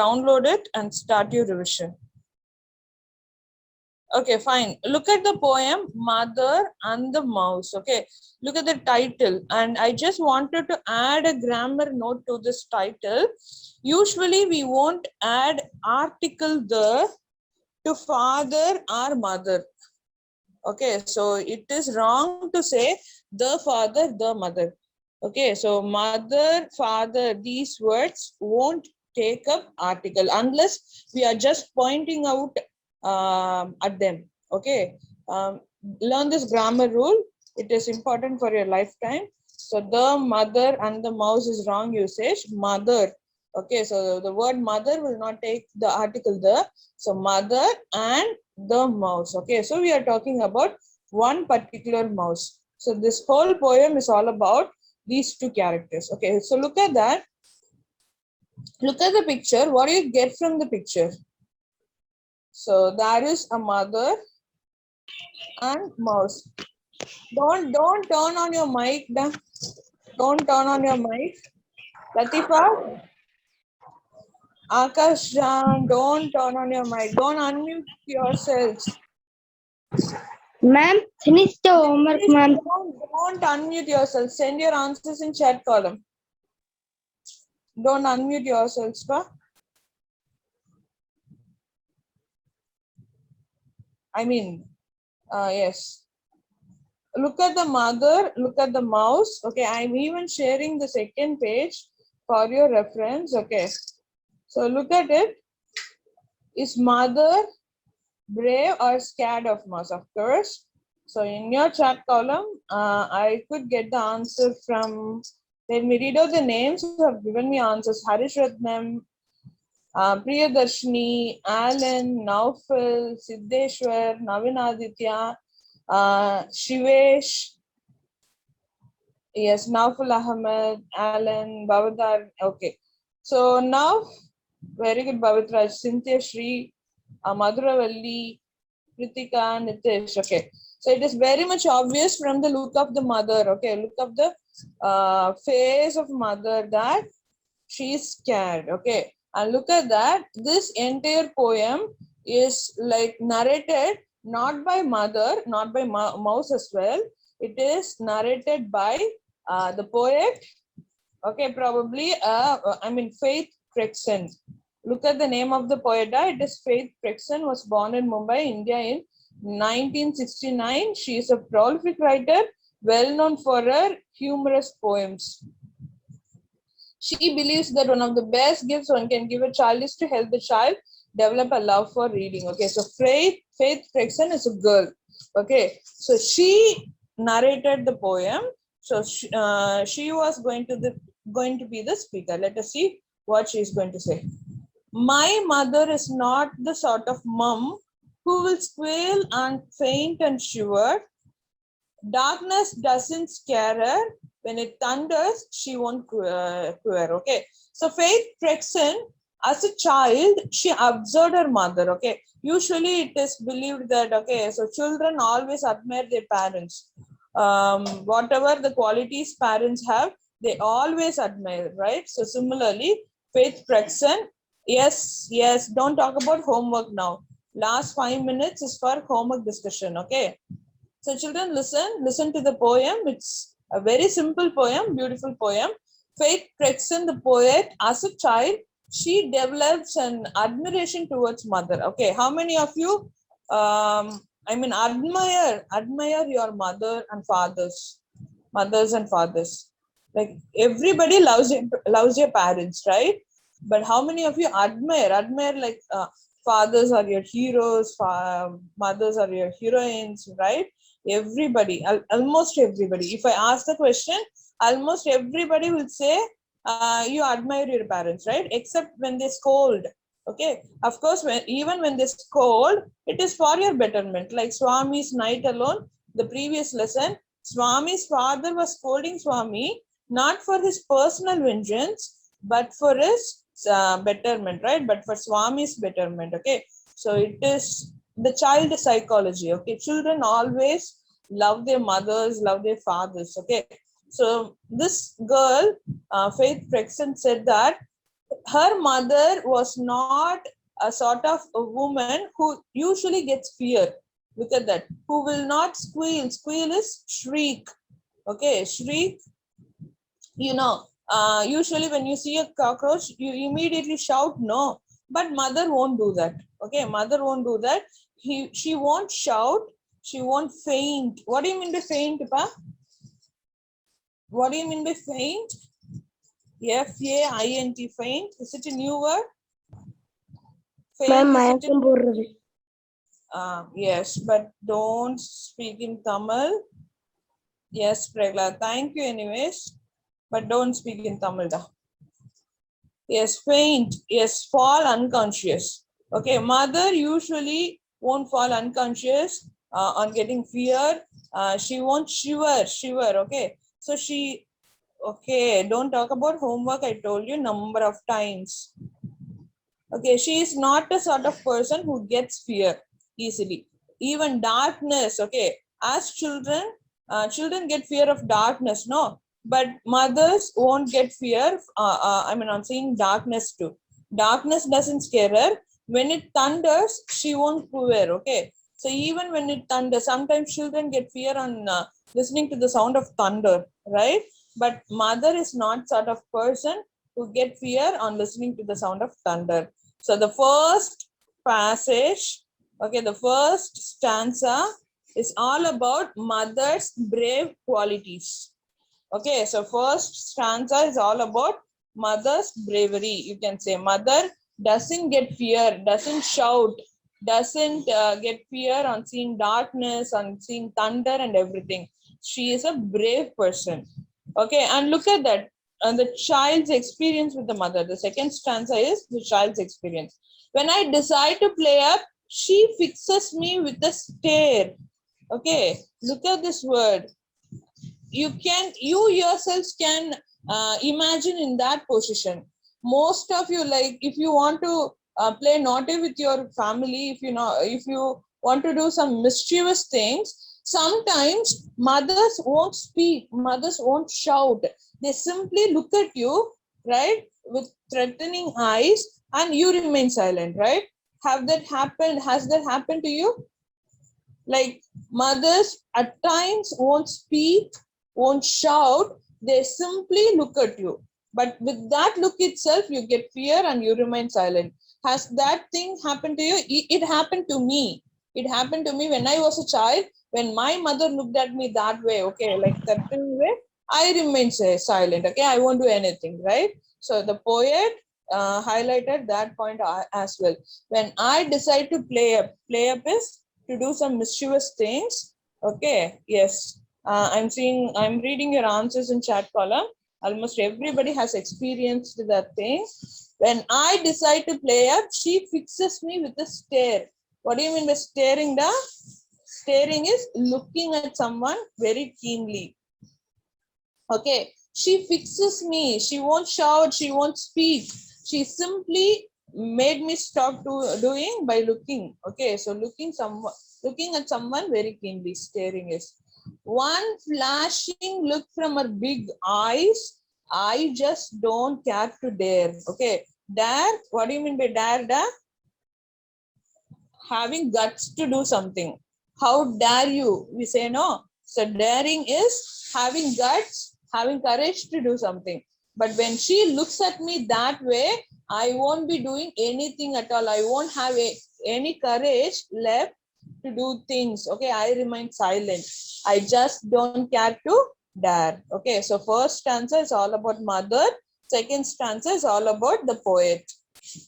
download it and start your revision. Okay, fine. Look at the poem Mother and the Mouse. Okay, look at the title. And I just wanted to add a grammar note to this title. Usually we won't add article the to father or mother. Okay, so it is wrong to say the father, the mother. Okay, so mother, father, these words won't take up article unless we are just pointing out at them. Okay, learn this grammar rule. It is important for your lifetime. So the mother and the mouse is wrong usage. Mother. Okay, so the word mother will not take the article the. So mother and the mouse. Okay, so we are talking about one particular mouse. So this whole poem is all about these two characters. Okay, so look at that. Look at the picture. What do you get from the picture? So there is a mother and mouse. Don't turn on your mic. Don't turn on your mic. Latifa, Akash, don't turn on your mic. Don't unmute yourselves. Ma'am, finish the homework, ma'am. Don't unmute yourself. Send your answers in chat column. Don't unmute yourselves, pa. I mean, yes. Look at the mother, look at the mouse. Okay, I'm even sharing the second page for your reference. Okay, so look at it. Is mother brave or scared of mouse? Of course. So in your chat column, I could get the answer from, let me read out the names who have given me answers. Harish Ratnam, Priyadarshini, Alan, Naufal, Siddheshwar, Navin Aditya, Shivesh, yes, Naufal Ahmed, Alan, Bavadar. Okay. So now, very good, Bavitraj, Cynthia Shri, Madhuravalli, Kritika, Nitish. Okay. So it is very much obvious from the look of the mother. Okay. Look of the face of mother that she is scared. Okay. And look at that. This entire poem is like narrated not by mother, not by mouse as well. It is narrated by the poet. Okay, probably. I mean, Faith Frexen. Look at the name of the poet. It is Faith Frexen. Was born in Mumbai, India in 1969. She is a prolific writer, well known for her humorous poems. She believes that one of the best gifts one can give a child is to help the child develop a love for reading. Okay, so Faith Frexen is a girl. Okay, so she narrated the poem. So she was going to be the speaker. Let us see what she is going to say. My mother is not the sort of mum who will squeal and faint and shiver. Darkness doesn't scare her. When it thunders, she won't quiver. Okay. So Faith Frexen, as a child, she observed her mother. Okay. Usually it is believed that, okay, so children always admire their parents. Whatever the qualities parents have, they always admire, right? So similarly, Faith Frexen, yes, don't talk about homework now. Last 5 minutes is for homework discussion. Okay. So children, listen to the poem. It's a very simple poem, beautiful poem. Faith Frexen, the poet, as a child, she develops an admiration towards mother. Okay, how many of you, admire your mothers and fathers? Like everybody loves your parents, right? But how many of you admire like fathers are your heroes, mothers are your heroines, right? Everybody, almost everybody. If I ask the question, almost everybody will say you admire your parents, right? Except when they scold. Okay, of course, even when they scold, it is for your betterment. Like Swami's night alone, the previous lesson, Swami's father was scolding Swami not for his personal vengeance, but for his betterment, right? But for Swami's betterment. Okay, so it is the child psychology. Okay, children always love their mothers, love their fathers. Okay, so this girl, Faith Frexen, said that her mother was not a sort of a woman who usually gets fear. Look at that. Who will not squeal. Squeal is shriek. Okay, shriek. Usually when you see a cockroach, you immediately shout no. But mother won't do that. Okay, mother won't do that. She won't shout. She won't faint. What do you mean by faint, Pa? What do you mean by faint? FAINT, faint. Is it a new word? Ma'am, Faint, is it மயக்கம் போடுறது. yes, but don't speak in Tamil. Yes, Pregla, thank you anyways, but don't speak in Tamil. Da. Yes, faint. Yes, fall unconscious. Okay, mother usually won't fall unconscious on getting fear. She won't shiver. Okay, so she, okay, don't talk about homework. I told you number of times. Okay, she is not a sort of person who gets fear easily. Even darkness, okay, as children, children get fear of darkness, no, but mothers won't get fear. I'm saying darkness too. Darkness doesn't scare her. When it thunders, she won't quiver. Okay, so even when it thunders, sometimes children get fear on listening to the sound of thunder, right? But mother is not sort of person who get fear on listening to the sound of thunder. So the first passage, okay, the first stanza is all about mother's brave qualities. Okay, so first stanza is all about mother's bravery. You can say mother doesn't get fear, doesn't shout, doesn't get fear on seeing darkness, on seeing thunder and everything. She is a brave person. Okay, and look at that. And the child's experience with the mother. The second stanza is the child's experience. When I decide to play up, she fixes me with a stare. Okay, look at this word. You yourselves can imagine in that position. Most of you, like if you want to play naughty with your family, if you want to do some mischievous things, sometimes mothers won't speak, mothers won't shout. They simply look at you, right, with threatening eyes, and you remain silent, right? Has that happened to you? Like mothers at times won't speak, won't shout, they simply look at you. But with that look itself, you get fear and you remain silent. Has that thing happened to you? It happened to me. It happened to me when I was a child. When my mother looked at me that way, okay, like that way, I remained silent. Okay, I won't do anything, right? So the poet highlighted that point as well. When I decide to play up is to do some mischievous things. Okay, yes. I'm reading your answers in chat column. Almost everybody has experienced that thing. When I decide to play up, she fixes me with a stare. What do you mean by staring? Da? Staring is looking at someone very keenly. Okay, she fixes me. She won't shout. She won't speak. She simply made me stop doing by looking. Okay, so looking at someone very keenly. Staring is one flashing look from her big eyes. I just don't care to dare. Okay, dare. What do you mean by dare? Dare? Having guts to do something. How dare you? We say no. So daring is having guts, having courage to do something. But when she looks at me that way, I won't be doing anything at all. I won't have any courage left to do things. Okay, I remain silent. I just don't care to dare. Okay, so first stanza is all about mother. Second stanza is all about the poet.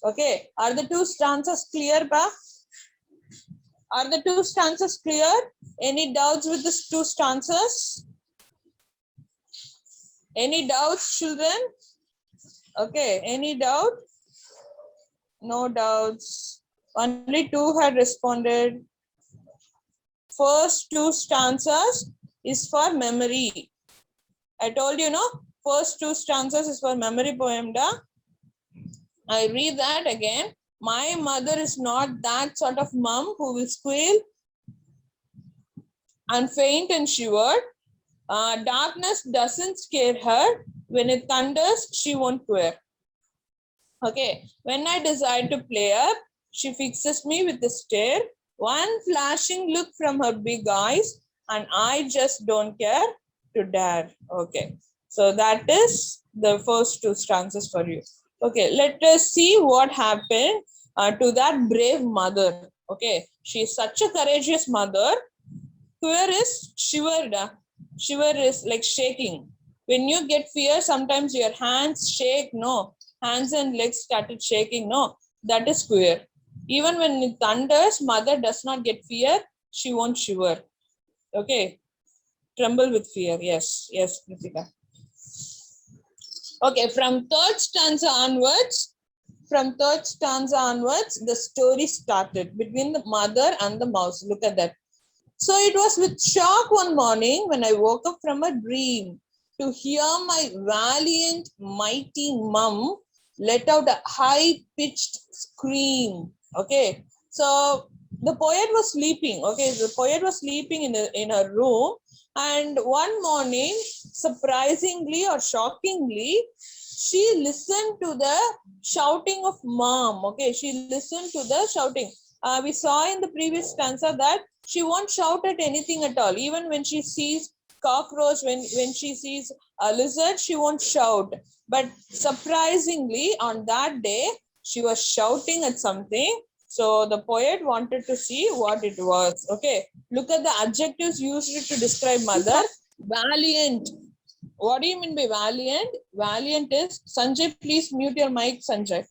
Okay, are the two stanzas clear, Pa? Are the two stanzas clear? Any doubts with the two stanzas? Any doubts, children? Okay, any doubt? No doubts. Only two had responded. First two stanzas is for memory. I told you, no? First two stanzas is for memory poem. Da? I read that again. My mother is not that sort of mom who will squeal and faint and shiver. Darkness doesn't scare her. When it thunders, she won't quiver. Okay, when I decide to play up, she fixes me with a stare, one flashing look from her big eyes, and I just don't care to dare. Okay, so that is the first two stanzas for you. Okay, let us see what happened to that brave mother. Okay, she is such a courageous mother. Fear is shivered. Shiver is like shaking. When you get fear, sometimes your hands shake. No, hands and legs started shaking. No, that is fear. Even when it thunders, mother does not get fear. She won't shiver. Okay, tremble with fear. Yes, yes, Kritika. Okay, from third stanza onwards, the story started between the mother and the mouse. Look at that. So it was with shock one morning when I woke up from a dream to hear my valiant, mighty mum let out a high-pitched scream. Okay, so the poet was sleeping. Okay, the poet was sleeping in her room, and one morning, surprisingly or shockingly, she listened to the shouting of mom. Okay, she listened to the shouting. We saw in the previous stanza that she won't shout at anything at all. Even when she sees cockroach, when she sees a lizard, she won't shout. But surprisingly, on that day, she was shouting at something. So the poet wanted to see what it was. Okay, look at the adjectives used to describe mother. Valiant. What do you mean by valiant? Valiant is Sanjay. Please mute your mic, Sanjay.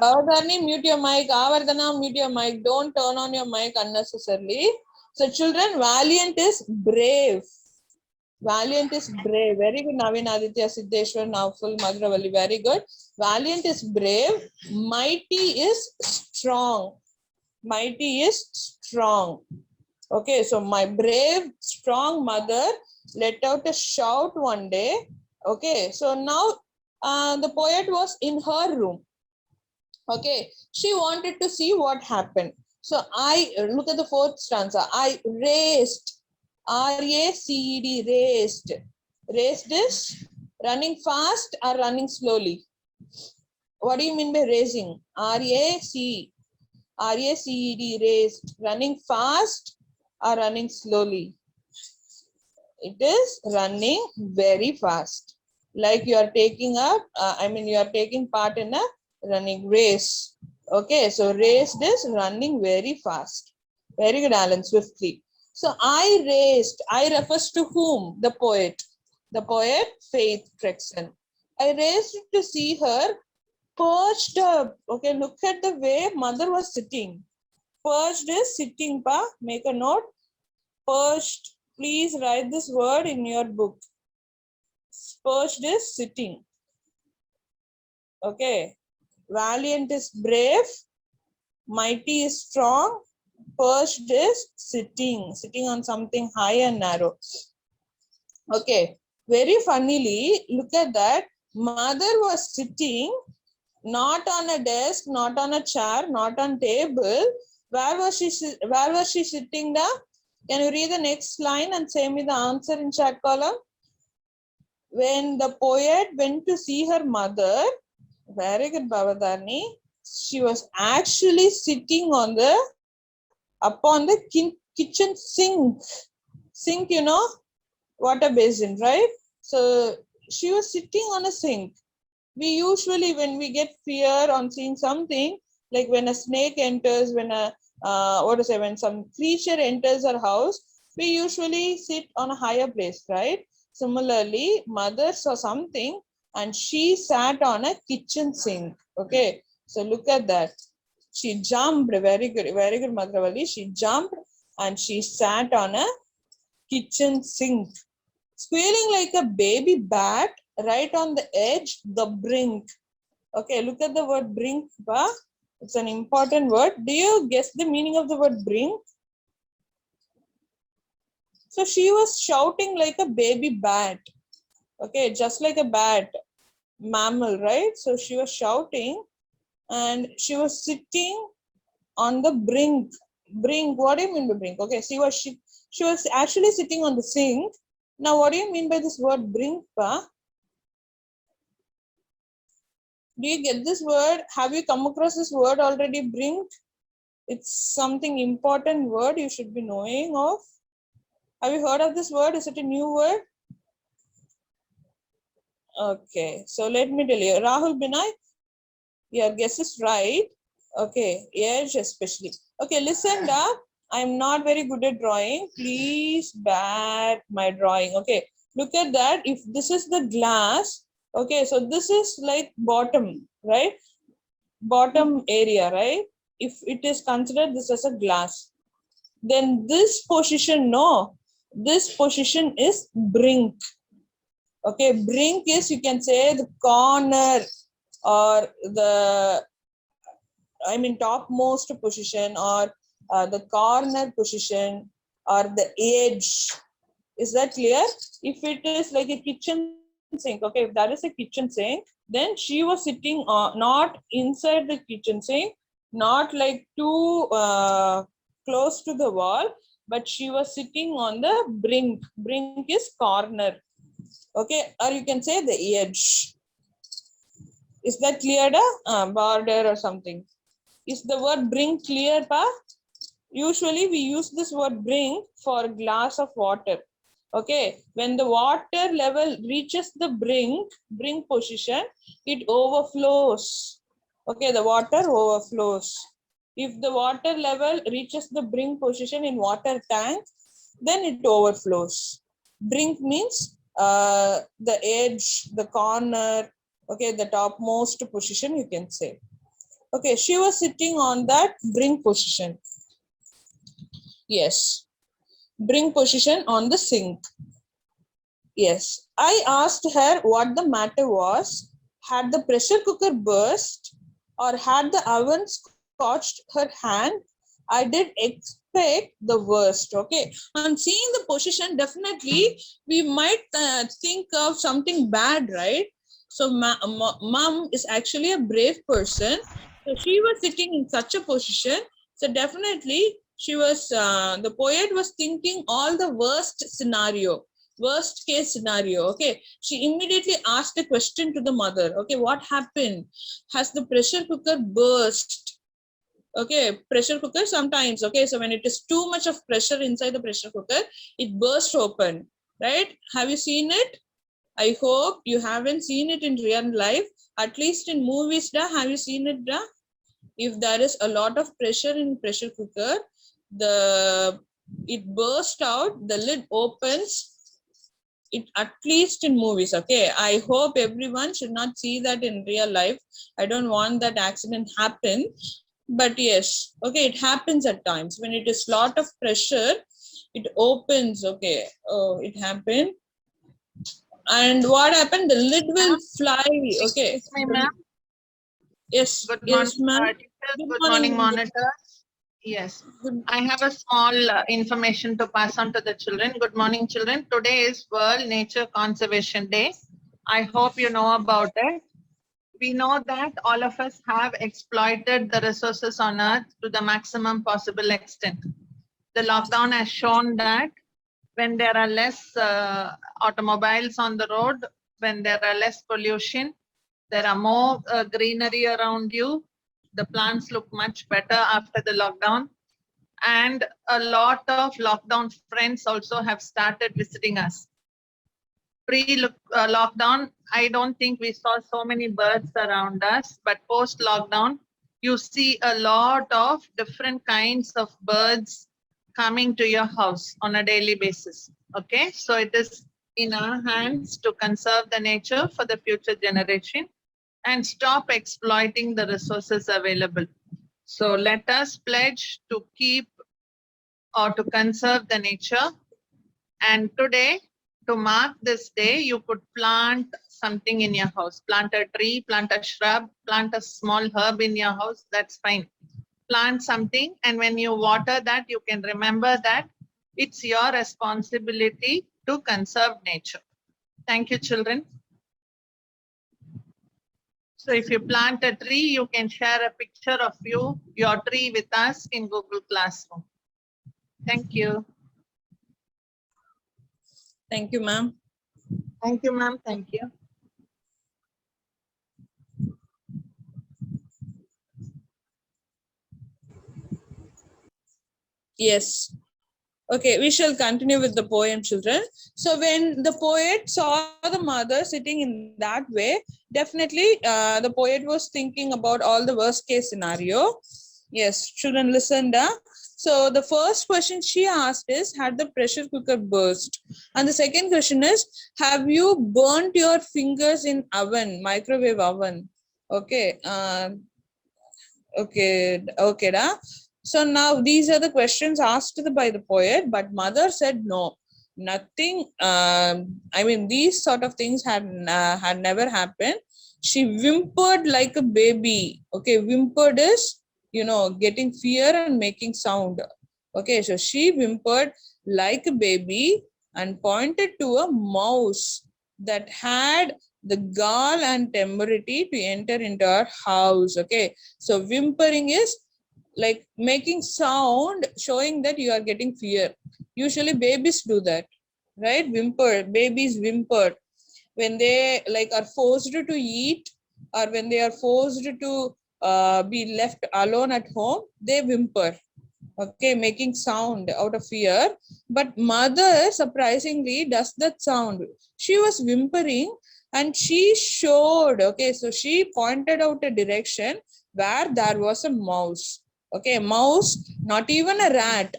Bhavadharni, mute your mic. Avardhana, mute your mic. Don't turn on your mic unnecessarily. So, children, valiant is brave. Valiant is brave. Very good, Navin Aditya Siddheshwar, Navful Magravalli. Very good. Valiant is brave. Mighty is strong. Mighty is strong. Okay, so my brave, strong mother let out a shout one day. Okay, so now the poet was in her room. Okay, she wanted to see what happened. So I look at the fourth stanza. I raced, R-A-C-E-D, raced. Raced is running fast or running slowly. What do you mean by racing? R-A-C-E-D, raced. Running fast or running slowly? It is running very fast. Like you are taking up, you are taking part in a running race. Okay, so race is running very fast. Very good, Alan, swiftly. So I raced. I refers to whom? The poet. The poet, Faith Trexon. I raced to see her perched up. Okay, look at the way mother was sitting. Perched is sitting, pa. Make a note. Perched. Please write this word in your book. Perched is sitting. Okay. Valiant is brave. Mighty is strong. Perched is sitting. Sitting on something high and narrow. Okay. Very funnily, look at that. Mother was sitting not on a desk, not on a chair, not on table. Where was she sitting now? Can you read the next line and say me the answer in chat column? When the poet went to see her mother, very good, Bhavadharni, she was actually sitting upon the kitchen sink. Sink, water basin, right? So she was sitting on a sink. We usually, when we get fear on seeing something, like when a snake enters, when some creature enters our house, we usually sit on a higher place, right? Similarly, mother saw something and she sat on a kitchen sink. Okay, so look at that. She jumped. Very good, Madhravali. She jumped and she sat on a kitchen sink, squealing like a baby bat right on the edge, the brink. Okay, look at the word brink, ba. It's an important word. Do you guess the meaning of the word brink? So she was shouting like a baby bat. Okay, just like a bat, mammal, right? So she was shouting and she was sitting on the brink. Brink, what do you mean by brink? Okay, she was actually sitting on the sink. Now, what do you mean by this word brink, pa? Do you get this word? Have you come across this word already? Brink. It's something important word you should be knowing of. Have you heard of this word? Is it a new word? Okay, so let me tell you. Rahul Binay, your guess is right. Okay, yes, especially. Okay, listen up. I'm not very good at drawing. Please bear my drawing. Okay, look at that. If this is the glass, okay, so this is like bottom, right? Bottom area, right? If it is considered this as a glass, then this position, no, this position is brink. Okay, brink is, you can say, the corner or the, I mean, topmost position, or the corner position, or the edge. Is that clear? If it is like a kitchen sink, okay, if that is a kitchen sink, then she was sitting not inside the kitchen sink, not like too close to the wall, but she was sitting on the brink. Brink is corner. Okay, or you can say the edge. Is that clear? Border or something. Is the word brink clear, pa? Usually we use this word brink for a glass of water. Okay, when the water level reaches the brink position, it overflows. Okay, the water overflows. If the water level reaches the brink position in water tank, then it overflows. Brink means the edge, the corner, okay, the topmost position, you can say. Okay, she was sitting on that brink position. Yes, brink position on the sink. Yes, I asked her what the matter was. Had the pressure cooker burst or had the oven scorched her hand? I did expect the worst. Okay, on seeing the position, definitely we might think of something bad, right? So mom is actually a brave person. So she was sitting in such a position. So definitely she was, the poet was thinking all the worst scenario, worst case scenario. Okay, she immediately asked a question to the mother. Okay, what happened? Has the pressure cooker burst? Okay, pressure cooker sometimes, okay, so when it is too much of pressure inside the pressure cooker, it bursts open, right? Have you seen it? I hope you haven't seen it in real life. At least in movies, da, have you seen it, da? If there is a lot of pressure in pressure cooker, it bursts out, the lid opens. It, at least in movies. Okay, I hope everyone should not see that in real life. I don't want that accident happen, but yes, okay, it happens at times when it is lot of pressure, it opens. Okay, oh, it happened. And what happened, the lid will fly. Okay, Excuse me, ma'am. yes, Good morning, yes, ma'am. teachers. Good Good morning, morning. monitors. Yes, I have a small information to pass on to the children. Good morning, children. Today is World Nature Conservation Day. I hope you know about it. We know that all of us have exploited the resources on Earth to the maximum possible extent. The lockdown has shown that when there are less automobiles on the road, when there are less pollution, there are more greenery around you. The plants look much better after the lockdown. And a lot of lockdown friends also have started visiting us. Pre-lockdown, I don't think we saw so many birds around us, but post-lockdown, you see a lot of different kinds of birds coming to your house on a daily basis. Okay, so it is in our hands to conserve the nature for the future generation and stop exploiting the resources available. So let us pledge to keep or to conserve the nature. And today, to mark this day, you could plant something in your house. Plant a tree, plant a shrub, plant a small herb in your house. That's fine. Plant something, and when you water that, you can remember that it's your responsibility to conserve nature. Thank you, children. So if you plant a tree, you can share a picture of your tree with us in Google Classroom. Thank you. Thank you, ma'am. Thank you, ma'am. Thank you. Yes. Okay, we shall continue with the poem, children. So when the poet saw the mother sitting in that way, definitely the poet was thinking about all the worst case scenario. Yes, children, listen. So the first question she asked is, had the pressure cooker burst? And the second question is, have you burnt your fingers in oven, microwave oven? Okay. Okay, da. So now these are the questions asked by the poet, but mother said no, nothing. I mean, these sort of things had never happened. She whimpered like a baby. Okay, whimpered is, getting fear and making sound. Okay, so she whimpered like a baby and pointed to a mouse that had the gall and temerity to enter into our house. Okay, so whimpering is like making sound, showing that you are getting fear. Usually babies do that, right? Whimper, babies whimper when they like are forced to eat, or when they are forced to be left alone at home, they whimper. Okay, making sound out of fear. But mother surprisingly does that sound. She was whimpering and she showed, okay, so she pointed out a direction where there was a mouse. Okay, mouse, not even a rat,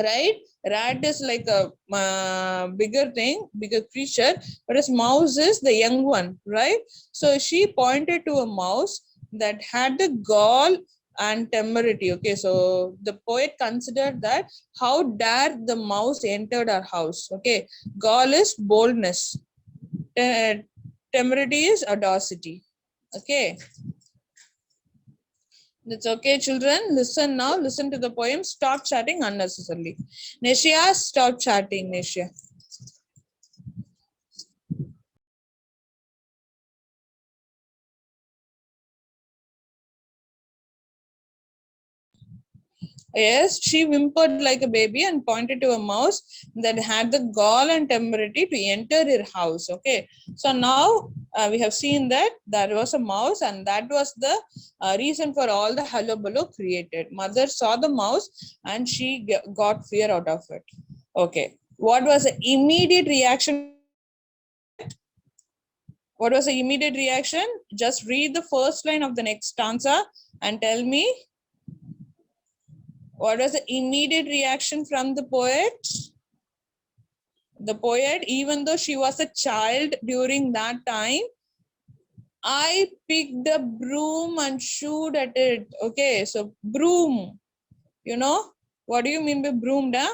right? Rat is like a bigger thing, bigger creature, whereas mouse is the young one, right? So she pointed to a mouse that had the gall and temerity. Okay, so the poet considered that how dare the mouse entered our house. Okay, gall is boldness, temerity is audacity. Okay, that's okay, children. Listen now. Listen to the poem. Stop chatting unnecessarily. Nishya, stop chatting, Nishya. Yes, she whimpered like a baby and pointed to a mouse that had the gall and temerity to enter her house. Okay, so now we have seen that there was a mouse, and that was the reason for all the hullabaloo created. Mother saw the mouse and she got fear out of it. Okay, what was the immediate reaction? What was the immediate reaction? Just read the first line of the next stanza and tell me what was the immediate reaction from the poet? The poet, even though she was a child during that time, I picked a broom and shooed at it. Okay, so broom, what do you mean by broom, da?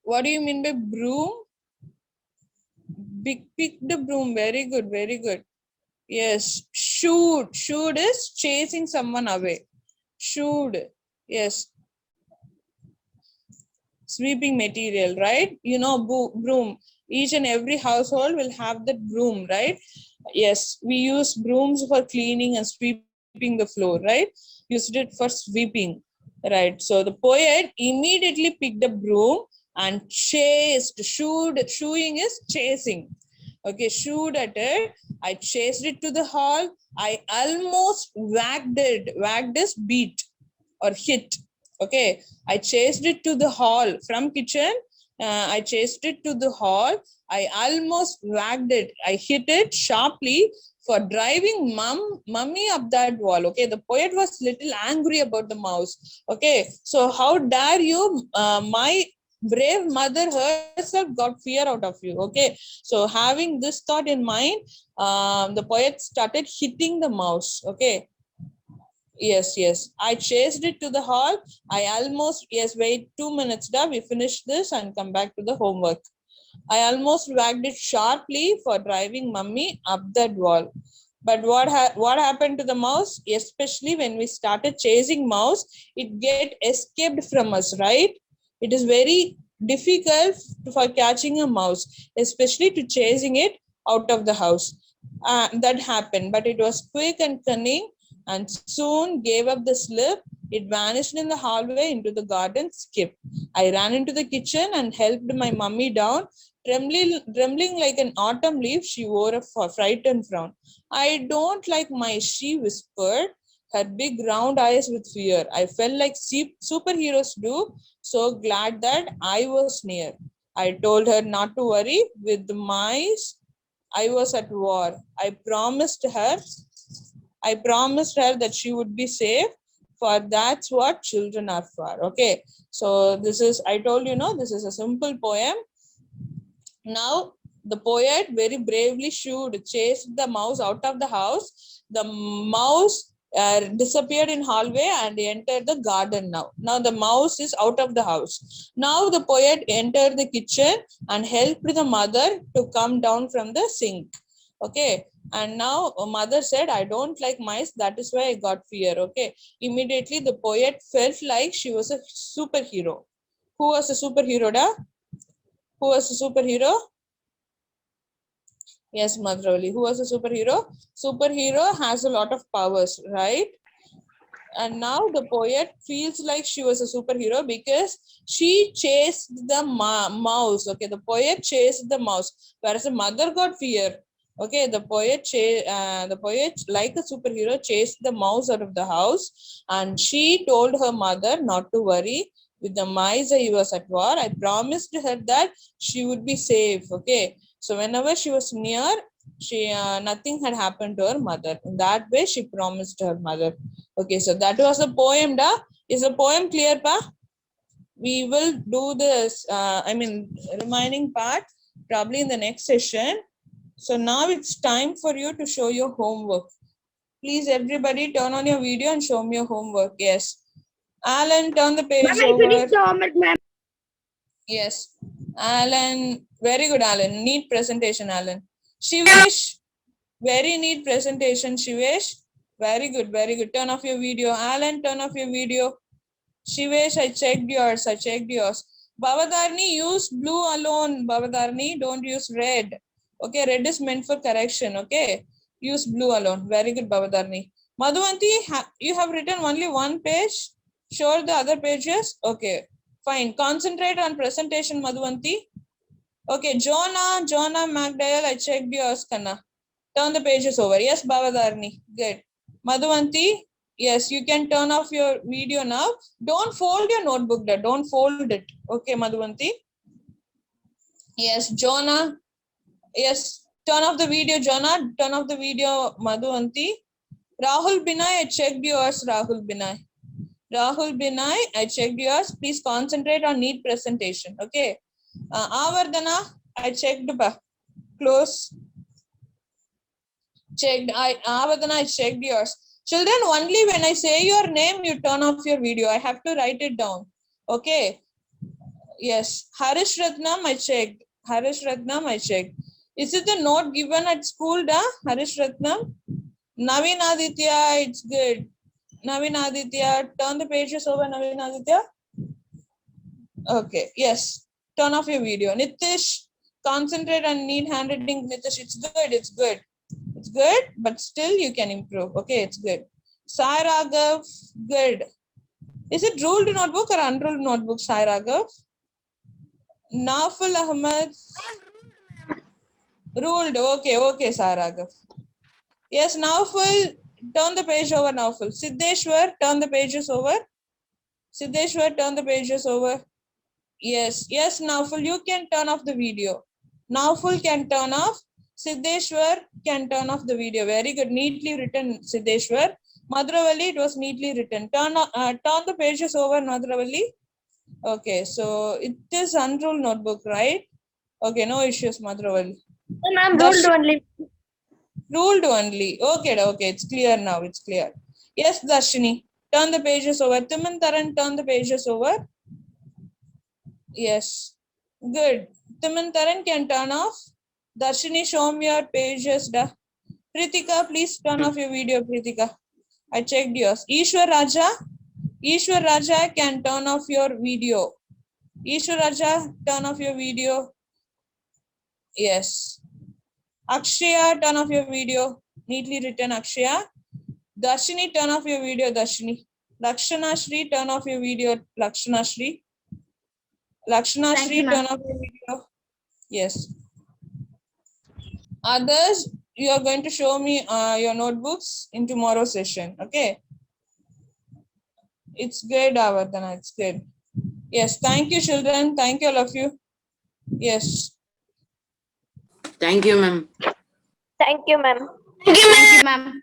What do you mean by broom? Pick the broom. Very good, very good. Yes, shoot. Shoot is chasing someone away. Shoot. Yes, sweeping material, right? Broom. Each and every household will have that broom, right? Yes, we use brooms for cleaning and sweeping the floor, right? Used it for sweeping, right? So the poet immediately picked a broom and chased. Shooing is chasing. Okay, shooed at it. I chased it to the hall. I almost whacked it. Whacked is beat or hit. Okay, I chased it to the hall from kitchen. I chased it to the hall. I almost whacked it. I hit it sharply for driving mummy up that wall. Okay, the poet was little angry about the mouse. Okay, so how dare you, my brave mother herself got fear out of you. Okay, so having this thought in mind, the poet started hitting the mouse. Okay, yes, I chased it to the hall. I almost, yes, wait 2 minutes, da, we finish this and come back to the homework. I almost whacked it sharply for driving mummy up that wall. But what happened to the mouse? Especially when we started chasing mouse, it get escaped from us, right? It is very difficult for catching a mouse, especially to chasing it out of the house. That happened, but it was quick and cunning and soon gave up the slip. It vanished in the hallway into the garden, skipped. I ran into the kitchen and helped my mummy down. Trembling like an autumn leaf, she wore a frightened frown. I don't like mice, she whispered. her big round eyes with fear. I felt like superheroes do, so glad that I was near. I told her not to worry, with the mice I was at war. I promised her that she would be safe, for that's what children are for. Okay, so this is, I told you, no, this is a simple poem. Now the poet very bravely should chase the mouse out of the house. The mouse disappeared in hallway and entered the garden. Now the mouse is out of the house. Now the poet entered the kitchen and helped the mother to come down from the sink. Okay, and now mother said, I don't like mice, that is why I got fear. Okay, immediately the poet felt like she was a superhero. Who was a superhero, da? Who was a superhero? Yes, Madhravali. Who was a superhero? Superhero has a lot of powers, right? And now the poet feels like she was a superhero because she chased the mouse. Okay, the poet chased the mouse, whereas the mother got fear. Okay, the poet, like a superhero, chased the mouse out of the house, and she told her mother not to worry. With the mice, I was at war. I promised her that she would be safe. Okay, so whenever she was near, she nothing had happened to her mother. In that way, she promised her mother. Okay, so that was a poem, da. Is the poem clear, pa? We will do this, remaining part probably in the next session. So now it's time for you to show your homework. Please, everybody, turn on your video and show me your homework. Yes. Alan, turn the page Ma'am, I over. finished the homework, ma'am. Yes. Alan, very good, Alan. Neat presentation, Alan. Shivesh, very neat presentation, Shivesh. Very good, very good. Turn off your video. Alan, turn off your video. Shivesh, I checked yours. Bavadarni, use blue alone. Bavadarni, don't use red. Okay, red is meant for correction. Okay, use blue alone. Very good, Bavadarni. Madhuvanti, you have written only one page. Show the other pages. Okay, fine. Concentrate on presentation, Madhuvanti. Okay, Jonah McDowell, I checked yours, Kanna. Turn the pages over. Yes, Bavadarni. Good. Madhuvanti, yes, you can turn off your video now. Don't fold your notebook there. Don't fold it. Okay, Madhuvanti. Yes, Jonah. Yes, turn off the video, Jonah. Turn off the video, Madhuvanti. Rahul Binay, I checked yours, Rahul Binay. Rahul Binay, I checked yours. Please concentrate on neat presentation. Okay. Avardhana, I checked. Close. Checked. Avardhana, I checked yours. Children, only when I say your name, you turn off your video. I have to write it down. Okay. Yes. Harish Ratnam, I checked. Harish Ratnam, I checked. Is it the note given at school, da? Harish Ratnam? Naveen Aditya, it's good. Naveen Aditya, turn the pages over, Naveen Aditya. Okay, yes. Turn off your video. Nitish, concentrate on neat handwriting. Nitish, it's good, it's good. It's good, but still you can improve. Okay, it's good. Sai Raghav, good. Is it ruled notebook or unruled notebook, Sai Raghav? Naful Ahmed, ruled. Okay, Sai Raghav. Yes, Naful, turn the page over, Naful. Siddheshwar, turn the pages over. Siddheshwar, turn the pages over. Yes, Naful, you can turn off the video. Naful can turn off. Siddheshwar can turn off the video. Very good. Neatly written, Siddheshwar. Madhravali, it was neatly written. Turn the pages over, Madhravali. Okay, so it is unruled notebook, right? Okay, no issues, Madhravali. Ma'am, ruled only. Ruled only. Okay, it's clear now. It's clear. Yes, Darshini, turn the pages over. Timantaran, turn the pages over. Yes, good. Timantaran can turn off. Darshini, show me your pages. Da. Pritika, please turn off your video, Pritika. I checked yours. Ishwar Raja can turn off your video. Ishwar Raja, turn off your video. Yes. Akshaya, turn off your video. Neatly written, Akshaya. Darshini, turn off your video, Darshini. Lakshana Shri, turn off your video, Lakshana Shri. Lakshana Shri, turn off your video. Yes. Others, you are going to show me your notebooks in tomorrow's session. Okay. It's good, Avardhana. It's good. Yes, thank you, children. Thank you, all of you. Yes. Thank you, ma'am. Thank you, ma'am. Thank you, ma'am.